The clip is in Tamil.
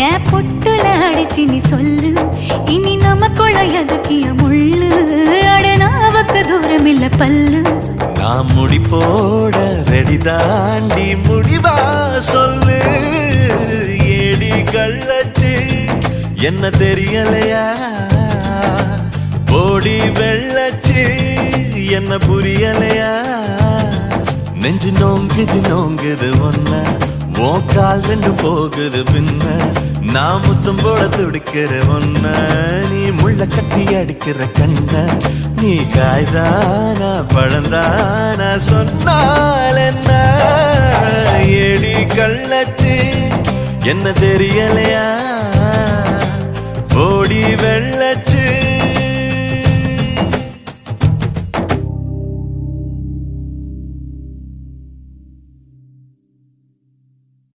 ஏன் பொட்டுல அடிச்சு நீ சொல்லு, இனி நமக்குள்ள எதுக்கிய முள்ளு, அடனாவுக்கு தூரம் இல்ல பல்லு. நான் முடி போட ரெடி தாண்டி முடிவா சொல்லு, ஏடி கள்ளச்சு என்ன தெரியலையா, போடி வெள்ளச்சு என்ன புரியலையா, நெஞ்சு நோங்குது நோங்குது ஒன்ன, கால் ரெண்டு போகுது பின்ன, நான் முத்தம் போட துடிக்கிற ஒன்ன, நீ முள்ள கட்டி அடிக்கிற கண்ண, நீ காய்தானா பழந்தானா சொன்னால் என்ன, ஏடி கள்ளச்சு என்ன தெரியலையா, ஓடி வெள்ளச்சு